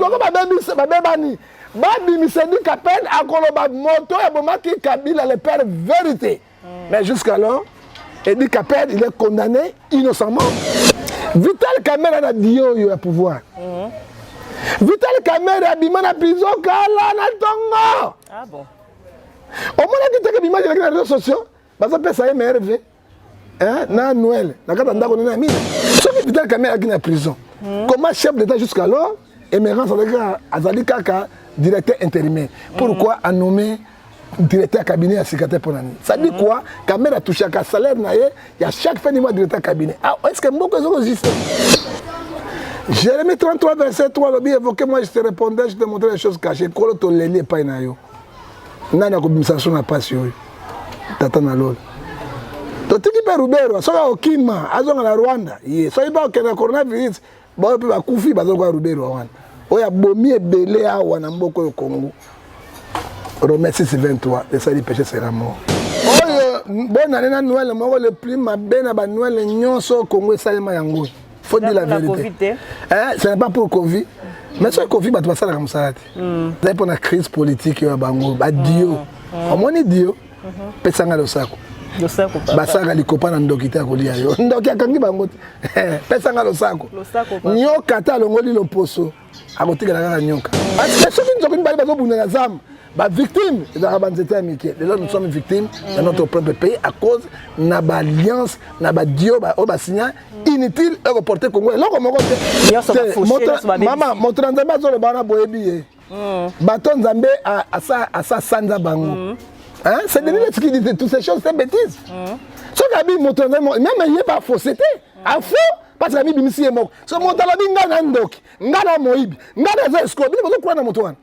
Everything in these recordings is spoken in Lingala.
Pourquoi babebani babi misedi Capet akoloba moto et bomaki Kabila le père vérité. Mais jusqu'alors, Edi Capet il est condamné innocemment. Vital Kamerhe a dit yo à pouvoir. Vital Kamerhe a bima na prison kala na tongo. Ah bon. Au moins que tu bima les réseaux sociaux, bah ça peut ça MRV. Hein, na Noël, na kata ndako na mine. Sauf Vital Kamerhe a na prison. Comment chef d'État jusqu'alors émergence avec Azali Kaka directeur intérimaire. Pourquoi a nommé directeur cabinet à secrétaire pour l'année? Ça dit quoi? Kamerhe a touché un salaire naïe, il y a chaque fin du mois directeur cabinet. Ah, est-ce que beaucoup de choses existent? Jérémie 33, verset 3, le évoqué, moi je te répondais, je te montrais les choses cachées. Quand tu les lis, pas na yo. Nana communication n'a pas sur eux. Tata na lol. Tu t'es qui peut Rubero, ça va au Kima, à la Rwanda. Ça y va au coronavirus. Bon, on peut pas couper, bah donc Rubero. Oh, y a bomi et belé à Wanamboko au Congo. Romains 6:23, et ça dit péché sera mort. Oh, bon année na Noël, moi le plus ma benne à Noël, nyonso Congo et Salema Yango. Faut dire la vérité. Hein, ce n'est pas pour le Covid. Mais sur le Covid, tu vas faire comme ça. C'est pour la crise politique à Bango. Dio. Au moins, Dio. Pesanga le sac. Le sac. Basanga li copain en dokita ko liya yo. Ndokia kangi bango. Pesanga le sac. Nyoka ta longoli lo poso. Akotika na kaka nyoka. Parce que ceux qui nous ont bali bazo bunda na zam. Ba victime, nous sommes victimes de notre propre pays à cause de l'alliance, de Dio, de signa inutile et reporter Congo. Maman, mon tranzamba sur le bana boebi. Baton Zambé à sa sanza bango. Hein? C'est de ce qui dit toutes ces choses, c'est bêtises. Ce qui a mon tranzamba, même il n'y a pas fausseté. À faux, parce que la Bible est mort. Ce montant la Bible n'a ndok, n'a moïb, n'a escroc, il faut quoi dans mon toit.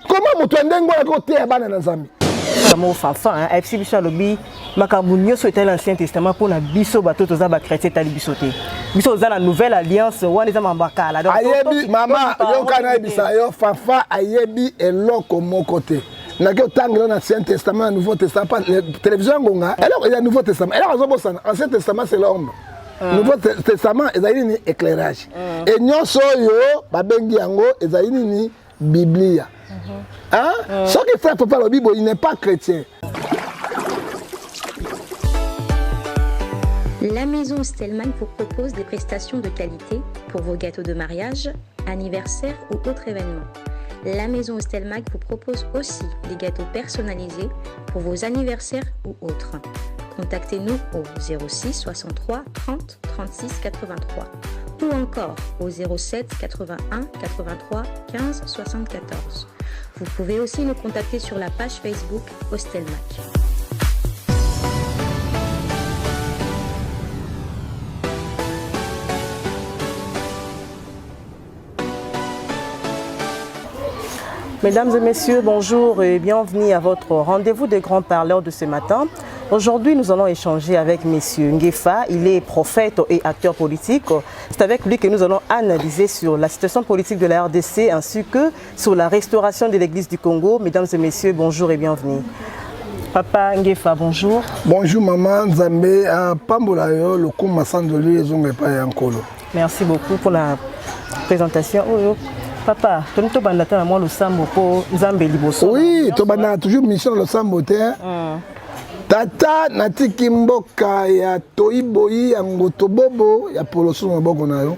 Comment tu as côté à Banana Zami? Mon fanfan, FC Bichalobi, Makabunyo souhaitait l'Ancien Testament pour la biso bateau aux abats chrétiens talibisoté. Biso la nouvelle alliance, ou les amambakala. Ayebi, maman, yo kana bisa yo fanfa ayebi et l'autre mon côté. N'a que tant que l'Ancien Testament, le Nouveau Testament, la télévision gonga. Alors il y a le Nouveau Testament. Alors l'Ancien Testament c'est l'homme. Le Nouveau Testament est un éclairage. Et nous sommes babengi yango est une Biblia. Hein? Ce qui fait Papa la Bible, il n'est pas chrétien. La maison Stelman vous propose des prestations de qualité pour vos gâteaux de mariage, anniversaire ou autres événements. La maison Stelman vous propose aussi des gâteaux personnalisés pour vos anniversaires ou autres. Contactez-nous au 06 63 30 36 83 ou encore au 07 81 83 15 74. Vous pouvez aussi nous contacter sur la page Facebook Hostelmac. Mesdames et messieurs, bonjour et bienvenue à votre rendez-vous des grands parleurs de ce matin. Aujourd'hui, nous allons échanger avec M. Ngefa. Il est prophète et acteur politique. C'est avec lui que nous allons analyser sur la situation politique de la RDC ainsi que sur la restauration de l'Église du Congo. Mesdames et messieurs, bonjour et bienvenue. Papa Ngefa, bonjour. Bonjour maman Zambé, Pambola yo, le Kouma Sandoli et Zongepa Yankolo. Merci beaucoup pour la présentation. Papa, tu as bandata moi le sambo pour Nzambe liboso. Oui, tu as toujours mission le sambo terre. Tata natiki mboka ya toiboyi ya ngotobobo ya poloso maboko na yo.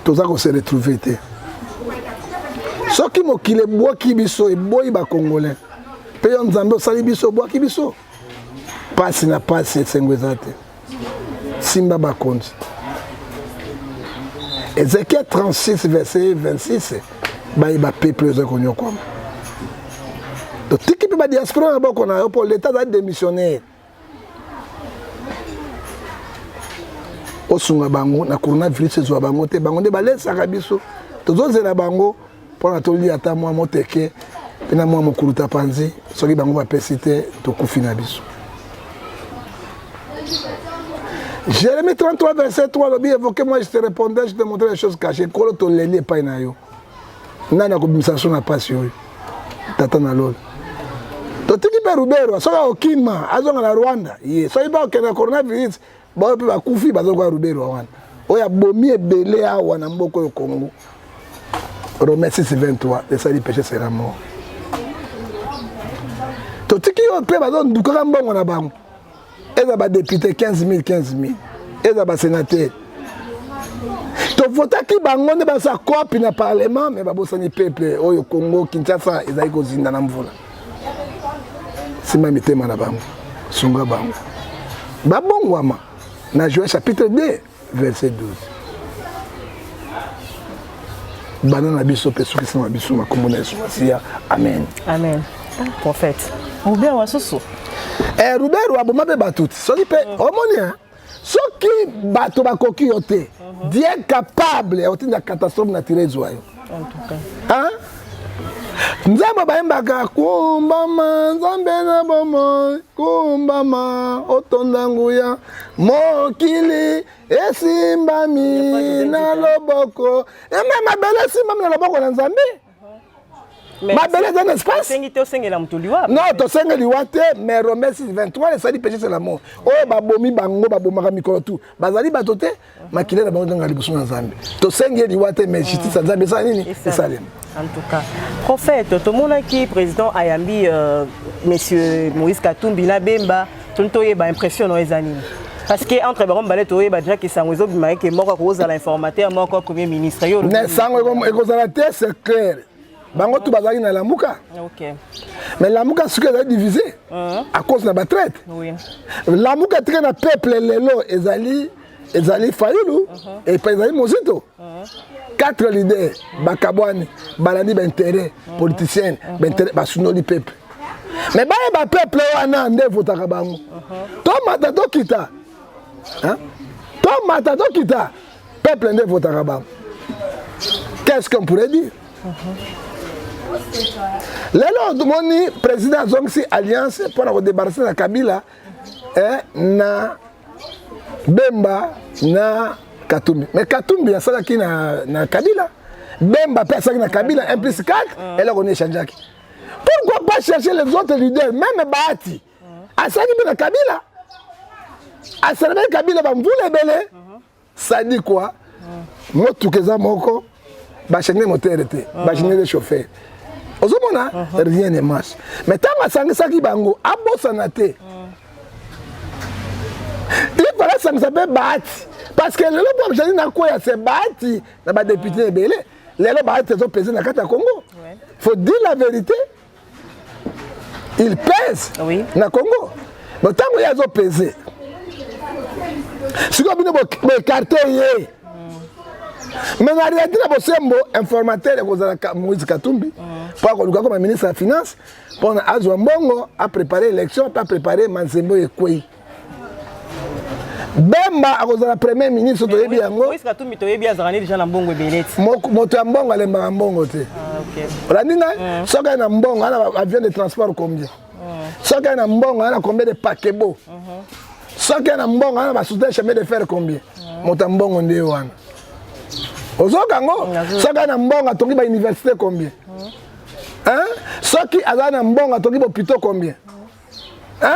Toza ko se retrouver te. Soki mokile boki biso e boyi ba congolais. Pe yo Nzambe osali biso boki biso. Pasi na pasi sengwezate. Simba bakonzi. Ézéchiel 36 verset 26 ba iba peuple zo konyo kwama. Donc, tout qui peut pas diaspora pour l'État d'être démissionnaire. Au Sunga Bango, na coronavirus, c'est sur Bango, te Bango de balais, Sarabiso. Tous les autres Bango, pour la tolie à ta moi, mon teke, puis na moi, mon kuruta panzi, ce qui Bango va péciter, to koufina biso. Jérémie 33, verset 3, le bien évoqué, moi je te répondais, je te montrais les choses cachées. Quand tu les lis, pas na yo. Nana communication n'a pas sur eux. Tata na lol. Tu t'es qui peut Rubero, ça va au Kima, à la Rwanda. Ça y va au coronavirus, bon, on peut pas couper, bah, on va Rubero. Oh, y a bomi et belé à Wanamboko au Congo. Romains 6:23, et ça, le péché sera mort. Totiki yo pe bazon dukaka mbongo na bango. Eza ba député 15 000. Eza ba sénateur. To votaki bango ne ba sa copie na parlement mais babosani peuple oyo Congo Kinshasa ezali kozinda na mvula. Sima mitema na bango. Sunga bango. Babongwama na Joël chapitre 2 verset 12. Banana biso pe soki sama biso makomona esumasia. Amen. Amen. Prophète. Ou bien wasusu. Robert wa boma be batuti. Soki pe omoni hein. Soki bato bakoki yote. Dieu est capable ya otinda catastrophe naturelle zoyo. En tout cas. Hein? Nzambe bayembaka kumbama nzambe na bomo kumbama otonda nguya mokili esimbami na loboko eme mabele esimbami na loboko na nzambe mabele dans l'espace non tosengeli wate mais Romains 6:23 esali péché c'est la mort oyo babomi bango babomaka mikolo tu bazali bato te makile na bango nanga liboso na nzambe tosengeli wate mais justice ya nzambe esala nini esalema. En tout cas, prophète, tout le monde qui est président Ayambi, monsieur Moïse Katumbi, na Bemba, tout le monde impression dans les animes. Parce que entre Baron Ballet, il y a déjà qui sont qui est mort cause à l'informateur, mort comme premier ministre. Mais ça, c'est clair. Bango tout bazali na lamuka. OK. Mais lamuka ce que est divisé à cause de la traite. Oui. Lamuka très na peuple lelo ezali fayulu et pas ezali mozito. 4 leaders bakabwani balandi d'intérêt politicien d'intérêt basunoli peuple mais ba peuple wana nde votaka bango to mata to kita hein to mata to kita peuple nde votaka bango qu'est-ce qu'on pourrait dire lelo dumoni président zongsi alliance pour la débarrasser la Kabila na Bemba na Katumbi. Mais Katumbi a ça qui na Kabila. Bemba personne na Kabila 1 + 4 et là on échange. Pourquoi pas chercher les autres leaders même Bahati. A ça qui na Kabila. A ça na Kabila ba mvule belé. Ça dit quoi? Motu keza moko ba changer moteur était, ba changer le chauffeur. Ozomona rien ne marche. Mais tant que ça qui bango abosana te. Il fallait ça s'appelle Bahati. Parce que le problème j'ai dit na quoi c'est Bahati na ba député belé. Les Bahati sont pesés na kata Congo. Faut dire la vérité. Ils pèsent na Congo. Mais tant que ils ont pesé. Si vous avez écarté hier. Mais en réalité, Bosembo, informateur de Moïse Katumbi, pour comme ministre de la Finance, pour Azouambongo a préparé l'élection, a préparé Mansembo et Kouy. Bemba a cause la première ministre de Ebiango. Moïse Katumbi to Ebia Zarani déjà na Mbongo Belet. Moto Mbongo ale Mbongo te. Ah OK. Olandinga, soka na Mbongo ana avion de transport combien? Soka na Mbongo ana combien de paquebots? Soka na Mbongo ana ba soutenir chemin de fer combien? Moto Mbongo ndé wana. Ozokango, soka na Mbongo atongi ba université combien? Hein? Soki azana Mbongo atongi ba hôpital combien? Hein?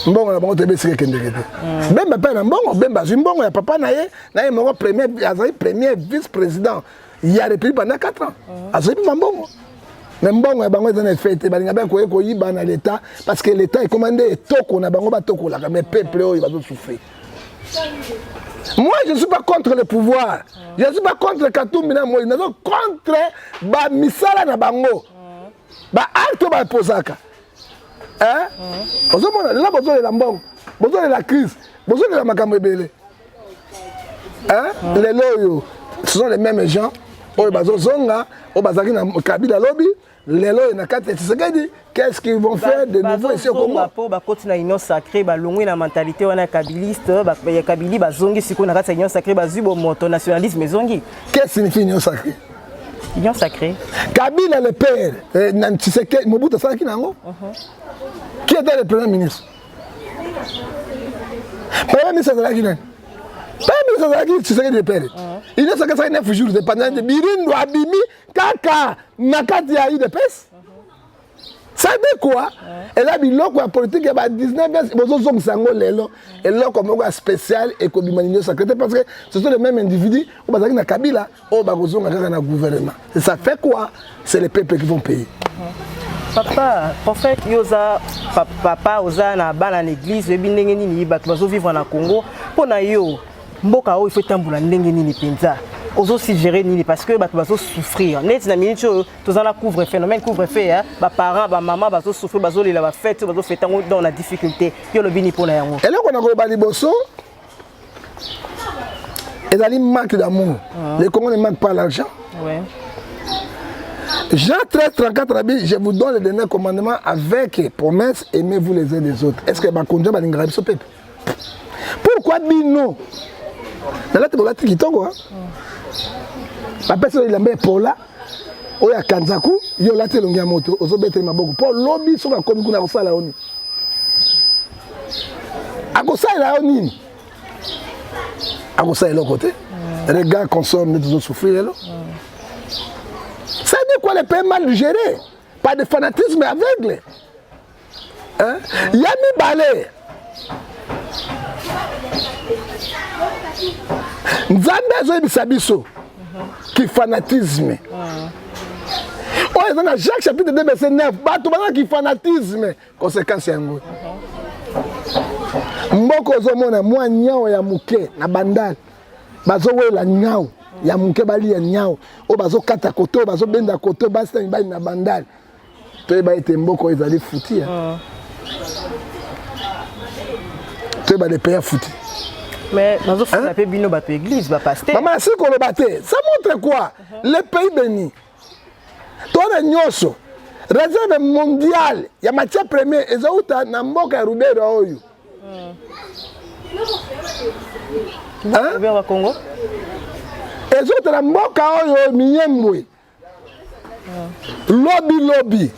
Mbongo na bango te besike kendekete. Bemba pe na Mbongo, Bemba Mbongo ya papa na ye moko premier vice-président. Il y a depuis pendant 4 ans. Azali Mbongo. Mais Mbongo ya bango ezana fête balinga ba ko yiba na l'état parce que l'état est commandé toko na bango ba toko la mais peuple oyo bazo souffrir. Moi, je ne suis pas contre le pouvoir. Je ne suis pas contre Katumbi na Moïse. Je suis contre ba misala na bango. Ba acte ba posaka. Hein? Là, besoin de la mbongo. Besoin de la crise. Besoin de la makambo ebele. Hein? Les loyaux, ce sont les mêmes gens. Oyo bazo zonga, oyo bazaki na Kabila lobby. Les loyaux na kati Tshisekedi. Qu'est-ce qu'ils vont faire de nouveau ici au Congo? Ba continue union sacrée, ba longwe na mentalité wana kabiliste, ba Kabili ba zongi siko na kati union sacrée ba zubo moto nationalisme zongi. Qu'est-ce que signifie union sacrée? Union sacrée. Kabila le père, Tshisekedi Mobutu salaki nango. Qui était le premier ministre? Premier ministre salaki nani? Premier ministre salaki Tshisekedi le père. Il est sacré 9 jours de pendant de Birindo Abimi Kaka Nakati ya UDPS. Ça dit quoi? Et là, il y a une politique qui a 19 ans, et là, comme un spécial et comme un secrétaire, parce que ce sont les mêmes individus, ou dans la Kabila, ou dans le gouvernement. Et ça fait quoi? C'est les peuples qui vont payer. Papa, prophète, papa, oza na bana l'église, et bien nini ba bazo vivre na Congo. Pour na yo, mboka o il faut tamboula ndenge nini penza. Ozo si gérer nini parce que bazo souffrir. Net na minute tous en la couvre phénomène couvre fait hein. Ba parents, ba maman bazo souffrir, bazo la fête, bazo fêter dans la difficulté. Yo le bini pour na yango. Et là qu'on a ko bali bosso. Et là il manque d'amour. Les Congolais ne manquent pas l'argent. Ouais. Jean 13, 34, je vous donne le dernier commandement avec promesse, aimez-vous les uns des autres. Est-ce que ma conduite va l'ingrammer ce peuple? Pourquoi bino? Dans la tête qui tombe, la personne il a mis pour là, il y a Kanzaku, il y a la tête longue moto, il y a ma beaucoup. Pour lobby, sur la commune, on a fait la ONU. À cause de la ONU, à cause de l'autre côté, les gars consomment, ils ont souffert. Ça dit quoi, les pays mal gérés, pas de fanatisme aveugle. Hein? Yami Balé. Nzambe zo bisabiso. Qui fanatisme. Oh, dans Jacques chapitre 2 verset 9, bato bana qui fanatisme, conséquence yango. Mboko zo mona mwa nyao ya muke na bandal. Bazo wela nyao. Ya muke bali ya nyao o bazo kata koto bazo benda koto basta mbali na bandali to ba ete mboko ezali futi to ba de payer futi mais bazo futi pe bino bato église ba pasteur maman si ko le baté ça montre quoi le pays béni to na nyoso réserve mondiale ya matière première ezauta na mboka ya Rubero oyo au Congo. Les autres mboka oyo miyembwe lobby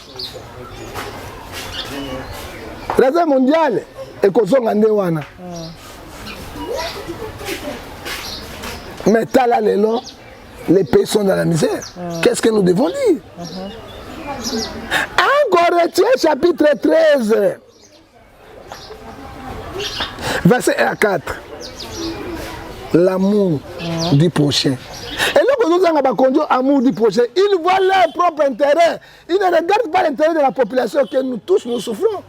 réserve mondiale ekozonga nde wana mais tala lelo les pays sont dans la misère. Qu'est-ce que nous devons dire? 1 Corinthiens chapitre 13 verset 1 à 4. L'amour du prochain. Et là, quand nous avons l'amour du prochain, ils voient leur propre intérêt. Ils ne regardent pas l'intérêt de la population que nous tous nous souffrons.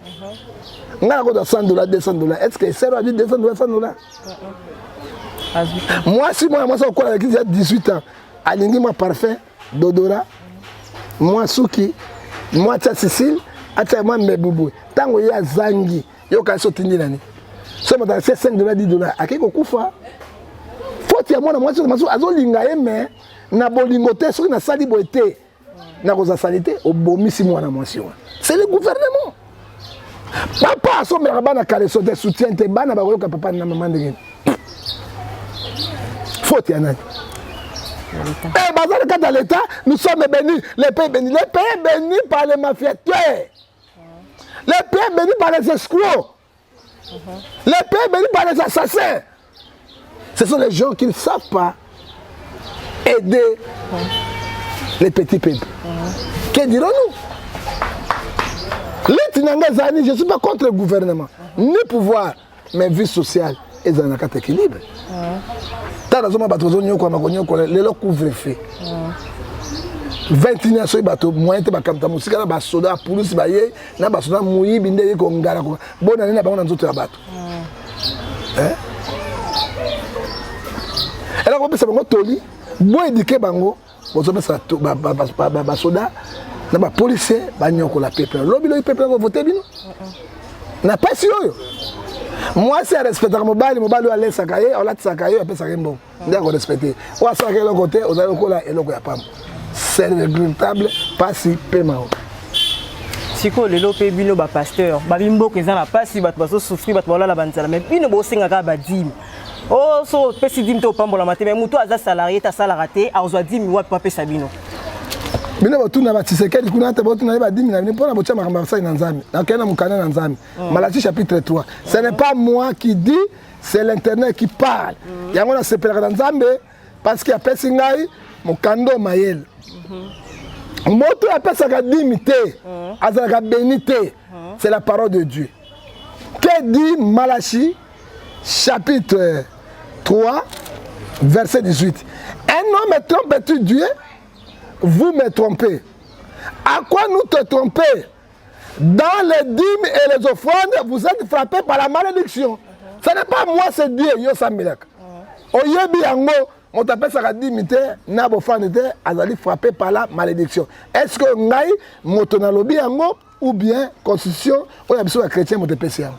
On a $100, $200. Est-ce que c'est $200, $100? Moi, si moi, je suis avec 18 ans, alingi moi parfait, Dodora, moi Suki, moi Tia Cécile, Atia moi Mbeboubou. Tant que y a Zangi, il y a Sotini l'année. Si je suis $5, $10, à qui Koufa? Faut que moi, azolinga mais na bolingote sur na sali boité na koza salité au bomisi moi na motion. C'est le gouvernement. Papa so me rabana kale so de soutien te bana ba ko papa na maman de. Faut y en a. Eh bazar ka dans l'état, nous sommes bénis, les pays bénis par les mafiateurs. Les pays bénis par les escrocs. Les pays bénis par les assassins. Ce sont les gens qui ne savent pas aider les petits peuples. Que dirons-nous? Je ne suis pas contre le gouvernement, ni pouvoir, mais vie sociale et dans un équilibre. Les couvre-feu. 21 ans, bateau moyen te bakamta musika na basoda police baye na basoda muyibi ndeye ko ngala ko bona nina bango na nzoto ya bato. Et là, on peut savoir que bon éduquer bango, on peut savoir basoda, na ba policier, ba nyoko la peuple. Lobi le peuple va voter bino. Na pas si yo. Moi c'est respecter mobile à l'aise sakaye, on la sakaye, après ça bon. D'accord respecter. Ou sakaye le côté, on a ko la et le ko ya pam. C'est regrettable pas si paiement. Siko lelo pe bino ba pasteur, ba bimbo ke za na pasi bato baso souffrir bato bala la banzala mais bino bo singa ka ba dim. Oh, so pesi dim to pambola maté mais muto aza salarié ta sala raté a ozo dim wa pa pesa bino. Bino ba tuna ba tisekedi kuna te ba tuna ba dim na pona bocha makamba sa na nzambe. Na kana mukana na nzambe. Malachie chapitre 3. Ce n'est pas moi qui dis, c'est l'internet qui parle. Yango na sepelaka na nzambe parce qu'il y a pesi ngai mukando mayel. Moto appelle ça dimité, azalaka bénité. C'est la parole de Dieu. Que dit Malachie, chapitre 3, verset 18. Un homme trompe-tu Dieu? Vous me trompez. À quoi nous te tromper? Dans les dîmes et les offrandes, vous êtes frappés par la malédiction. Ce n'est pas moi, c'est Dieu. Yo Samilak. Oyebi yango, on t'appelle ça la dimité, n'a offrande, azali frappé par la malédiction. Est-ce que ngai motonalobi yango ou bien constitution ou yabiso la chrétien motepesi yango?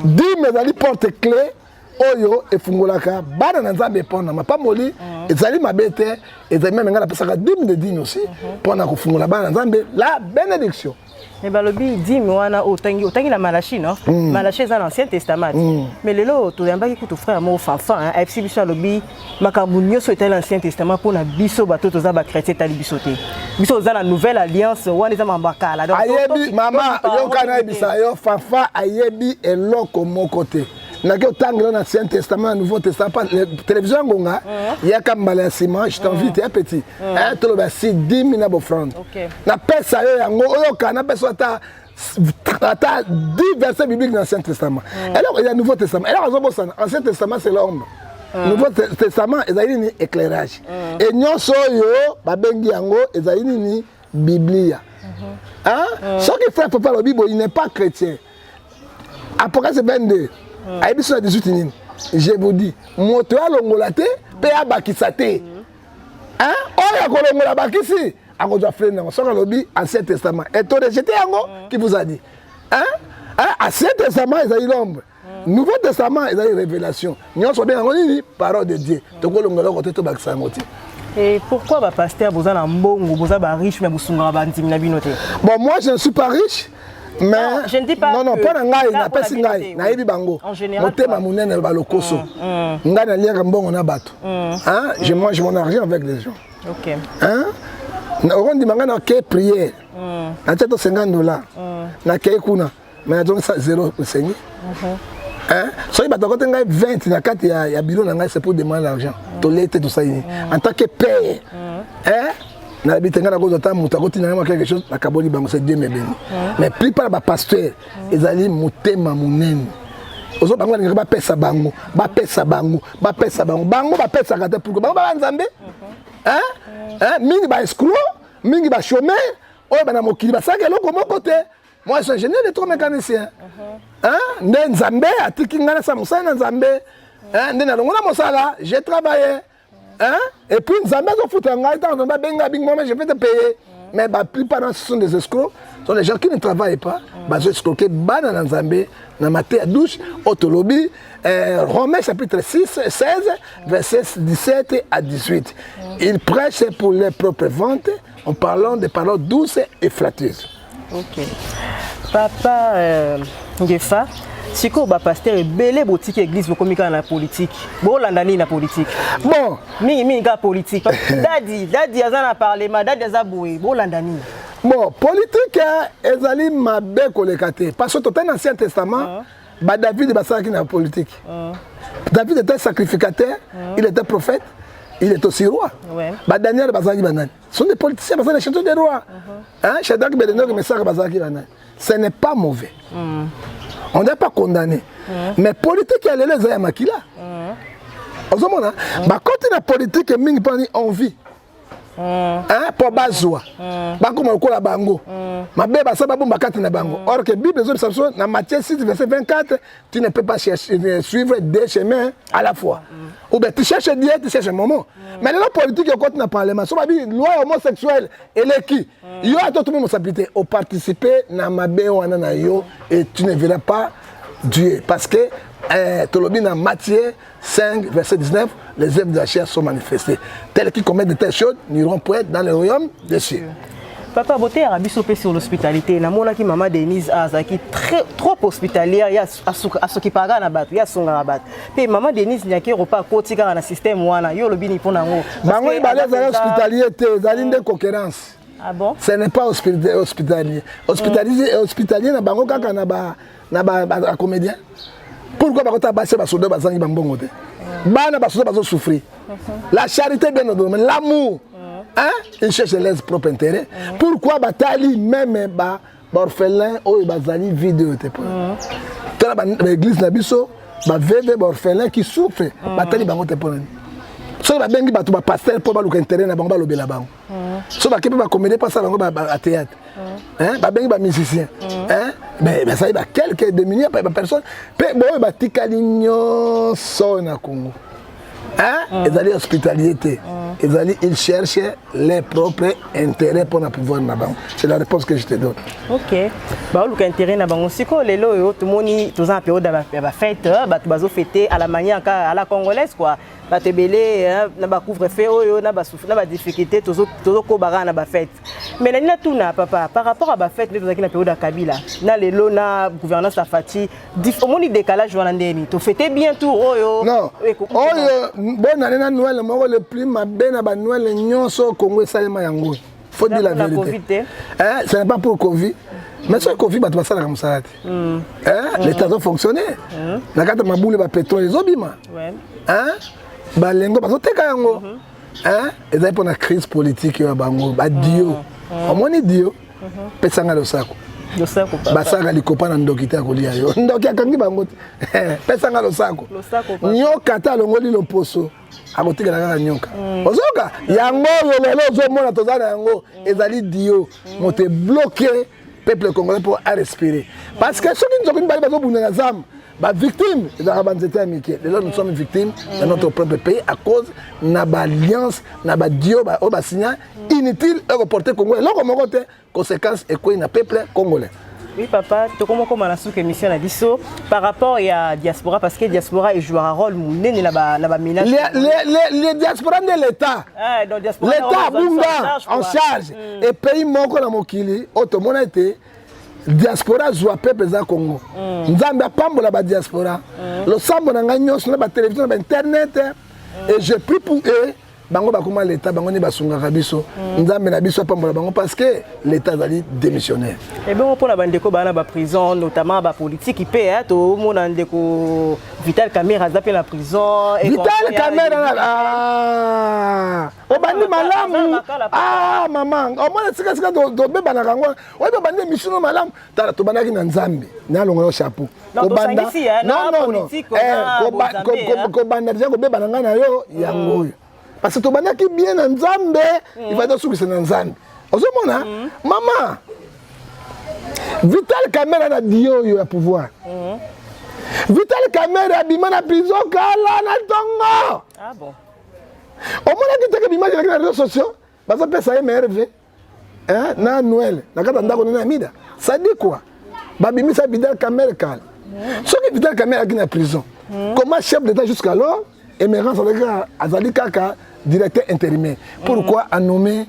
Dîme ezali porte clé. Oyo efungolaka bana na nzambe pona ma pamoli ezali mabete ezali même ngala pesaka dîme de dîme aussi pona kofungola bana na nzambe la bénédiction. Mais balobi dîme wana otangi la Malachie non Malachie dans l'Ancien Testament mais lelo to yambaki kutu frère mo fanfan FC biso lobi makambu nyoso était l'Ancien Testament pona biso bato toza ba chrétien tali bisoté biso za la nouvelle alliance wana za mambakala donc ayebi mama yo kana bisa yo fanfan ayebi eloko moko te. Dans l'Ancien Testament, le Nouveau Testament, la télévision, il y a comme balancement, je t'invite, un petit. Tu le vois, 10 000 offrandes. Na pesa yo yango, oyo kana pesa ta 10 versets bibliques dans l'Ancien Testament. Alors il y a le Nouveau Testament. Alors l'Ancien Testament c'est l'homme. Le Nouveau Testament il y a un éclairage. Et nous soyo babengi yango il y a une Biblia. Hein? Ce qui fait papa la Bible, il n'est pas chrétien. Apocalypse 22. Aïbis 18, je vous dis, moto a l'ongolate, péa bakisate. Hein? Oh, y'a kolongola bakisi. Ako doit freiner, on sort lobby, Ancien Testament. Et toi, j'étais yango qui vous a dit. Hein? Ancien Testament, ils ont eu l'ombre. Nouveau Testament, ils ont eu révélation. Nous sommes bien en parole de Dieu. Donc, on a côté tout bakisangoti. Et pourquoi bah pasteur vous en mbongo, vous êtes riche mais vous sungara bantim na binote? Bon, moi je ne suis pas riche. Mais non, je ne dis pas non, pas ngai, na pesi ngai, na yebi bango. En général, motema munene ba lokoso. Ngai na liaka mbongo na bato. Hein? Je mange mon argent avec les gens. OK. Hein? Na ondi manga na ke prière. Na tchato $50. Na ke kuna. Mais na donc ça 0 sengi. Hein? So ba tokote ngai 20 na kati ya bureau na ngai c'est pour demander l'argent. To lete tout ça en tant que père. Hein? Na bitenga na gozo ta muta koti na quelque chose na kaboli bango c'est Dieu me béni. Mais plus par ba pasteur ezali motema munene. Ozo bango na ba pesa bango, ba pesa bango, ba pesa bango, bango ba pesa kata pour bango ba nzambe. Hein? Hein? Mingi ba escroc, mingi ba chômeur, oyo bana mokili ba saka eloko moko te. Moi je suis ingénieur électromécanicien. Hein? Nzambe atiki ngana sa musana nzambe. Hein? Ndena longola mosala, j'ai travaillé. Hein? Et puis, nous avons fait un je vais te payer. Mais la plupart ce sont des escrocs. Ce sont des gens qui ne travaillent pas. Ils escroquent dans Zambé, dans ma tête à douche, Autolobby, Romains chapitre 6, 16, versets 17 à 18. Ils prêchent pour leurs propres ventes en parlant des paroles douces et flatteuses. Ok. Papa Ngefa, si vous êtes pasteur, belé boutique église vous communiquez dans la politique. Bon landani na politique. Bon, mi ga politique. Dadi azana parlement, dadi azaboué. Bon landani. Bon, politique ezali mabe kolekate parce que dans l'Ancien Testament, David basaki na politique. David était sacrificateur, il était prophète, il est aussi roi. Daniel basaki banani. Ce sont des politiciens parce que les chanteurs des rois. Hein, Shadrach, Abednego, Meshach basaki banani. Ce n'est pas mauvais. On n'est pas condamné. Mais politique, elle est les Ayamakila. Quand la politique, on vit. Pour Bazoua. Or que Bible, dans Matthieu 6, verset 24, tu ne peux pas suivre deux chemins à la fois. Ou bien tu cherches Dieu, tu cherches un moment. Mais la politique, quand on a parlé, la loi homosexuelle, elle est qui? Il y a tout le monde qui a participé à Mabé et tu ne verras pas Dieu. Parce que dans Matthieu 5, verset 19, les œuvres de la chair sont manifestées. Tels qui commettent de telles choses n'iront pas être dans le royaume des cieux. Papa, beauté arabe sur l'hospitalité. Na mona ki maman Denise Azaki trop hospitalière, il y a à ce qui paraît na bat, il y a son rabat. Puis maman Denise n'y a que repas côté car na système wana, yo le bini pour nango. Bango balé hospitalier zali de concurrence. Ah bon? Ce n'est pas hospitalier. Hospitalier na bango kaka na ba comédien. Pourquoi ba kota basse ba soda bazangi bambongo te? Bana ba soda bazo souffrir. La charité bien ordonnée, l'amour. Hein? Ils cherchent leurs propres intérêts. Pourquoi batali même orphelin ou bazali vidéo te pour. L'église nabiso ba veve orphelin qui souffre batali bango te pour. So ba bengi batu ba pasteur pour ba luka intérêt na bango ba lobela bango. So ba kepe ba comédie pas ça bango ba théâtre. Hein? Ba bengi ba musicien. Hein? Mais ça y va quelques demi pas personne. Pe bo ba tikali nyonso na Congo. Hein? Ils allaient hospitalité. Ils cherchaient les propres intérêts pour pouvoir n'abango. C'est la réponse que je te donne. Ok. Bah le intérêt n'abango. Si quoi les lots tout le monde tous en période de fête, bah tu vas fêter à la manière à la congolaise quoi. Bah te belé, na ba couvre-feu, na ba souffle, na ba difficulté, tous ko bara na ba fête. Mais là tout na papa par rapport à ba fête, nous avons la période à Kabila. Na les lots na gouvernance à Fati, au moins décalage voilà ndeni. Tu fêtais bien tout oyo. Non. Oyo bonne année na Noël, moi le plus ma ben na ba Noël nyonso Congo salema yango. Faut dire la vérité. Hein, ce n'est pas pour Covid. Mais sur le Covid, tu vas faire comme ça. L'État a fonctionné. La carte ma boule, le pétrole, les obima. Hein? Balengo, parce que hein? Et d'ailleurs pour la crise politique, bango, Dio. Au moins Dio. Pesanga le sac. Le sac. Basanga les copains dans l'endokité à Kolia. Ndokia kangi bango. Pesanga le sac. Nyoka ta le ngoli le poso. A côté de la nyoka. Ozoka. Yango le zo mona tozana yango. Ezali Dio. On te bloqué. Peuple congolais pour respirer. Parce que ceux qui nous ont dit que les victimes, nous sommes victimes de notre propre pays à cause de l'alliance, de Dio, de inutile et reporter congolais. Là, on a des conséquences et quoi, il y a un peuple congolais. Oui, papa, tu comment on a su que mission a dit ça par rapport à la diaspora, parce que la diaspora joue un rôle ménage. Les diasporas de l'État. L'État Bunga en charge. Et pays moko na mokili, autrement été diaspora joue peuple za Congo. Nzambe pambola ba diaspora. Le sambo na nganyos na ba télévision na internet et je prie pour eux. Bango bakuma l'État bango ni basungaka biso nzambe na biso pambola bango parce que l'État zali démissionnaire. Et bien pour la bandeko bana ba prison notamment ba politique qui paie to mona ndeko Vital Kamerhe zape na prison et Vital Kamerhe o bandi malamu maman o mona sika do beba na kango o be bandi mission malamu tala to banaki na nzambe na longo chapeau ko banda non ko banda déjà ko beba na ngana yo yango. Parce que tu as dit bien en Zambé, il va dire que c'est en Zambé. Maman, Vital Kamerhe a dit qu'il a pouvoir. Vital Kamerhe a dit qu'il a prison kala na tongo. Ah bon. Au moins, il a dit qu'il a dit les réseaux sociaux. Parce que ça est merveilleux. Na Noël, na kata ndako na mida. Ça dit quoi? Babimi sa Vital Kamerhe kala. Ce que Vital Kamerhe a dit en prison. Comment chef d'État jusqu'alors, Emerance Azali Kaka, directeur intérimaire. Pourquoi a nommé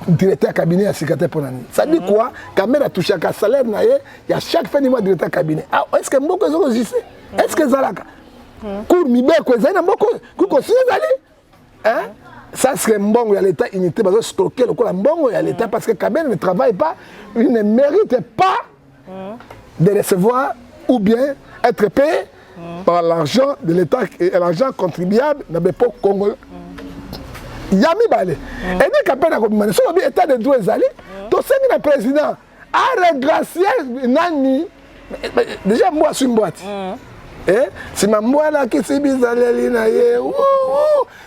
directeur cabinet à secrétaire pour l'année? Ça dit quoi? Kamerhe a touché un salaire, il y a chaque fin du mois directeur cabinet. Ah, est-ce que beaucoup de gens est-ce que Zalaka? Cour Mibeko, Zana Moko, Koukosi Zali? Ça serait bon, il y a l'État unité, parce que stocker le coup bon, il y a l'État, parce que Kamerhe ne travaille pas, il ne mérite pas de recevoir ou bien être payé par l'argent de l'État et l'argent contribuable dans l'époque congolais. Yami Bale. Et dès qu'après, on a dit que l'État de droit est allé, tout ça, le président a regracié Nani. Déjà, moi, je suis une boîte. Si ma moi là qui s'est bizarre,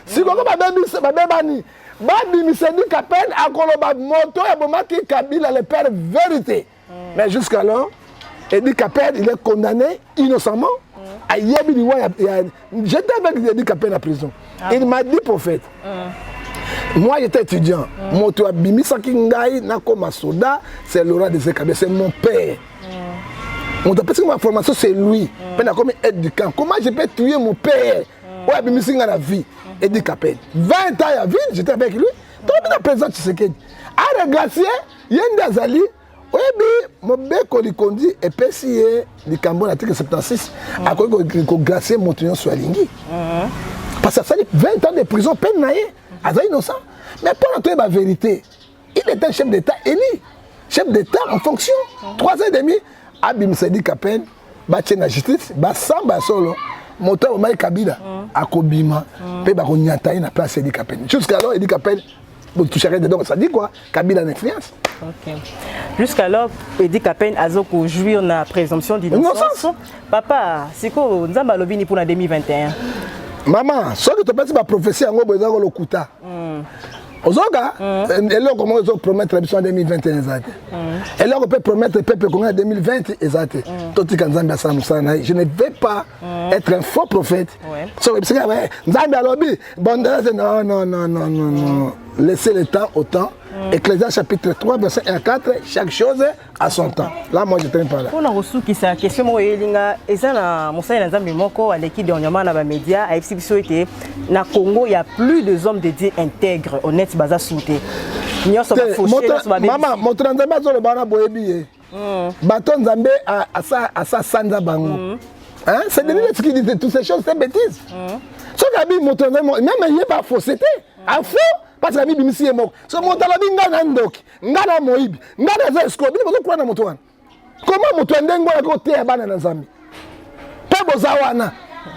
si on a dit Babi Misedi Kapel a colobé moto et Bomaki Kabila le père vérité. Mais jusqu'alors, Edi Kapel il est condamné innocemment. J'étais avec Edi Kapel en prison. Il m'a dit prophète. Moi j'étais étudiant. Moto Abimi Sakingai Nakoma Soda, c'est Laurent de Zekabé, c'est mon père. Parce que ma formation c'est lui. Comme aide du camp. Comment je peux tuer mon père? Ouais, Abimi Singa la vie. Edi Kapel. 20 ans à vie, j'étais avec lui. Tout le monde présent Tshisekedi. A regracié, Yenda Zali. Oui, mon bec on conduit et PCA du Cambon l'article 76 à quoi qu'on glacier Montignon sur la ligne. Parce que ça dit 20 ans de prison, peine naïe, à innocent. Mais pour entrer la vérité, il était chef d'État élu, chef d'État en fonction. 3 ans et demi, Abim Sedi Kapel, Batché la justice, Bassamba solo, moteur au Maï Kabila, à Kobima, puis Bakonyataï na place Sedi Kapel. Jusqu'alors, Edi Kapel pour toucher rien dedans. Ça dit quoi? Kabila l'influence. Ok. Jusqu'alors, Edi Kapen Azoko jouir na présomption d'innocence. Papa, c'est quoi Nzamba Lobini pour la 2021? Maman, ce que tu penses ma prophétie en gros besoin le kuta. Ozoga, et là comment ils ont promettre l'émission en 2021 exact. Et là on peut promettre peuple congolais en 2020 exact. Toti Kanzamba Samusana, je ne vais pas être un faux prophète. So parce que Nzamba Lobi, bon non. Laissez le temps au temps. Ecclésiaste chapitre 3 verset 1 à 4, chaque chose a son temps. Là moi je traîne pas là. Pour nous qui sa question mo elinga ezana Moussa Nzambe moko à l'équipe dernièrement na ba média a exhibition était na Congo il y a plus de hommes de Dieu intègres honnêtes baza souté. Nyoso ba fauché ba maman mon Nzambe zo le bana boyebi. Baton Nzambe à sa sanza bango. Hein, c'est devenu ce qui dit toutes ces choses, c'est bêtises. Ce que mon Nzambe même il est pas fausseté. À faux. Parce que la Bible est mort. Ce montant la Bible est ndok, ngana moibi, ngana zesko, bini bozo kwa na motoana. Comment moto ndengo ya ko te bana na Nzambe? Pe bozawana.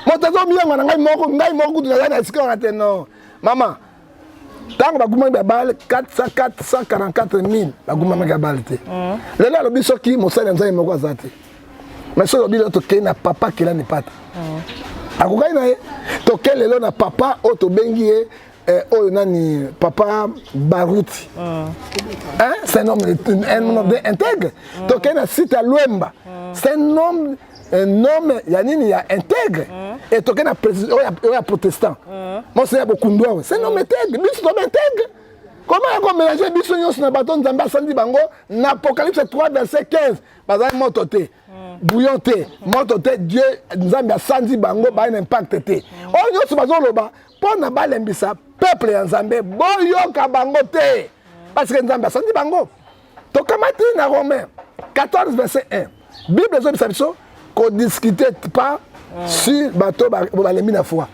Motazo miyango na ngai moko kutu na esika na te non. Maman. Tango baguma ba bal 444 000 baguma ba bal te. Lelo lo biso ki mosala Nzambe moko azate. Mais so lo bilo to ke na papa kila ni pata. Akukai na ye. To ke lelo na papa o to bengi ye oh nani papa Barouti. Hein? C'est un homme intègre. Donc il y a un site à Luemba. C'est un homme yanini ya intègre. Et donc il y a protestant. Moi c'est beaucoup de c'est un homme intègre. Bis homme intègre. Comment on mélanger bis nyos na baton Nzamba sandi bango na Apocalypse 3 verset 15. Bazai mototé. Bouillonté. Mototé Dieu Nzamba sandi bango ba un impact té. Oh nyos bazo loba pour na balembisa peuple ya Nzambe boyoka bango te parce que Nzambe asandi bango to kamati na Romains 14 verset 1 Bible zo biso ko discuter pas sur bateau balembi na foi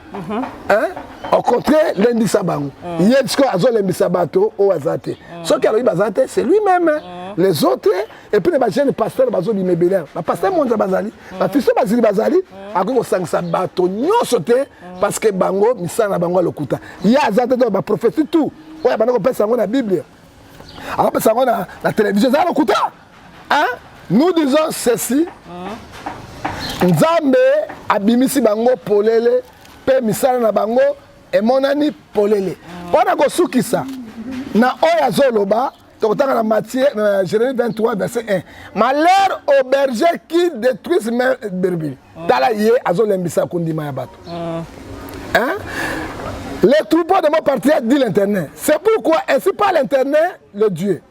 hein au contraire lendisa bango yesko azo lembisa bateau o azate ce qui a bazate c'est lui-même les autres et puis les jeunes pasteurs bazo bimebela ba pasteur monza bazali ba fiso bazali akoko sangisa bateau nyonso te parce que bango misana bango lokuta ya azate to ba prophétie tout oya bango pesa ngo na Bible alors pesa ngo na télévision za lokuta hein nous disons ceci Nzambe abimisi bango polele pe misana na bango et monani polele pona ko sukisa na oya zoloba tokotanga na Matthieu Jérémie 23 verset 1 malheur aux bergers qui détruisent mes brebis tala ye azolembisa kundima ya bato hein les troupeaux de mon parti dit l'internet c'est pourquoi ainsi parle l'internet le Dieu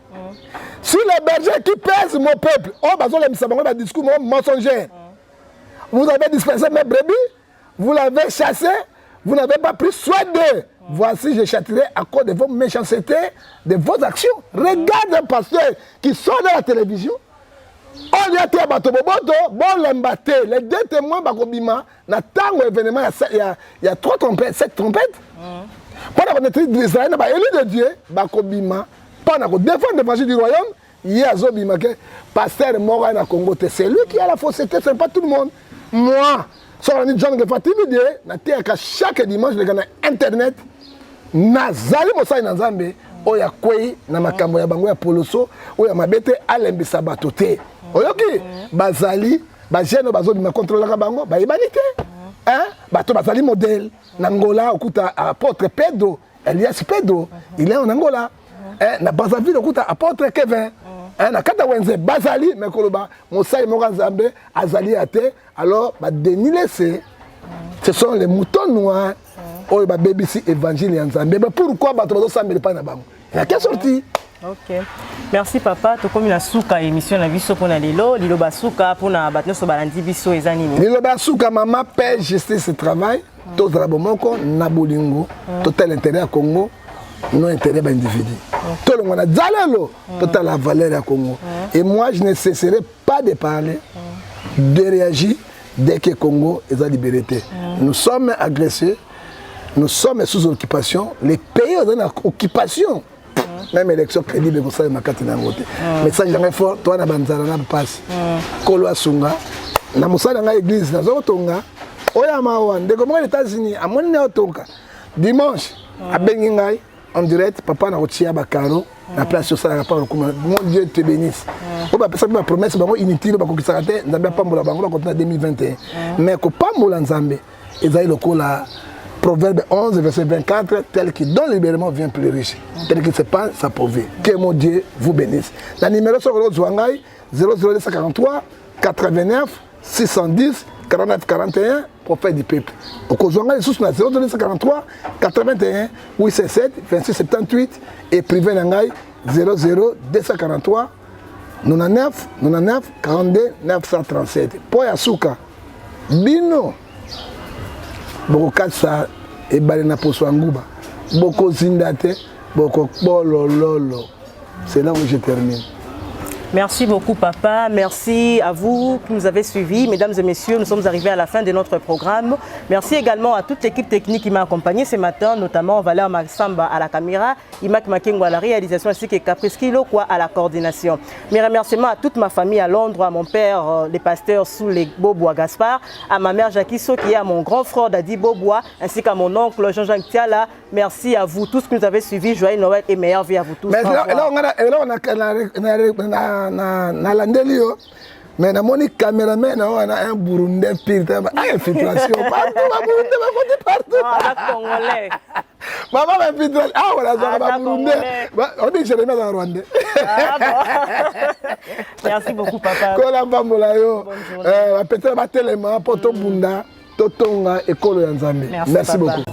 si les bergers qui pèsent mon peuple oh bazolembisa bango ba discours mensonger vous avez dispensé mes brebis vous l'avez chassé vous n'avez pas pris soin d'eux. Voici, je châtirai à cause de vos méchancetés, de vos actions. Regarde un pasteur qui sort de la télévision. On y a été à Batoboboto, bon l'embatté. Les deux témoins, Bakobima, na tango événement, il y a 3 trompettes, 7 trompettes. Pendant qu'on est d'Israël, il y a élu de Dieu, Bakobima. Pendant qu'on défend l'évangile du royaume, il y a Zobima, pasteur Mora na Congo. C'est lui qui a la fausseté, ce n'est pas tout le monde. Moi, sur la nuit de John Gefatimide, chaque dimanche, les gars internet, nazali mosai na Nzambe, oya kwei na makambo ya bango ya poloso, oya mabete alembisa bato te. Oyoki, bazali, bajeno bazo bima contrôlera bango, ba ibanité. Hein? Bato bazali modèle. Nangola, okuta apôtre Pedro, Elias Pedro, il est en Angola. Na Brazzaville, okuta apôtre Kevin. Na kata wenze bazali mekoloba mosai moka Nzambe azali ate alors ba déniler ce sont les moutons noirs oyo ba BBC évangile ya Nzambe pourquoi bato bazo sambela pa na bango na quelle sortie. OK merci papa to komi na suka émission na biso pona lelo liloba suka pona bato so balandi biso ezanini liloba suka mama paix justice travail to zala moko na bolingo total intérêt à Congo non intérêt d'individu. Tout le monde a dit total la valeur à Congo. Et moi, je ne cesserai pas de parler, de réagir dès que Congo est à liberté. Nous sommes agressés, nous sommes sous occupation, les pays sont en occupation. Même élection crédible, vous savez, ma carte n'a pas voté. Mais ça, j'en ai fort, toi, na banzara na passe. Kolo asunga, na musala na église, na zotonga, oya mawa, de comment les États-Unis, à mon néotonga, dimanche, à Bengingai. en direct, papa n'a retiré à Caro, la place sur ça, mon Dieu te bénisse. On va passer ma promesse, inutile, on va pas en 2021. Mais qu'on pas moula Nzambe, ils ont le la Proverbe 11, verset 24, tel qui donne libéralement vient plus riche, tel qui ne sait pas s'approuver. Que mon Dieu vous bénisse. La numéro sur le 00243 89 610 49 41, prophète du peuple. Au Kozouanga, les sous 00243 81 877 26 78 et privé Nangai 00243 99 99 42 937. Pour Yasuka, Bino, Boko Katsa et Balena Poswanguba, Boko Zindate, Boko Bolo Lolo. C'est là où je termine. Merci beaucoup, papa. Merci à vous qui nous avez suivis. Mesdames et messieurs, nous sommes arrivés à la fin de notre programme. Merci également à toute l'équipe technique qui m'a accompagné ce matin, notamment Valère Maxamba à la caméra, Imak Makengo à la réalisation, ainsi que Caprice Kilo à la coordination. Mes remerciements à toute ma famille à Londres, à mon père, les pasteurs sous les Bobois Gaspard, à ma mère Jackie So, qui est à mon grand frère Dadi Bobois, ainsi qu'à mon oncle Jean-Jacques Tiala. Merci à vous tous qui nous avez suivis. Joyeux Noël et meilleure vie à vous tous. Mais là, na landelio mais na moni caméraman on a un Burundais pire infiltration partout congolais maman infiltration voilà ça Burundais on dit que je remets dans Rwanda. Merci beaucoup papa. Kola mbambola yo peut-être ba telema poto bunda totonga ekolo ya Nzambe. Merci beaucoup.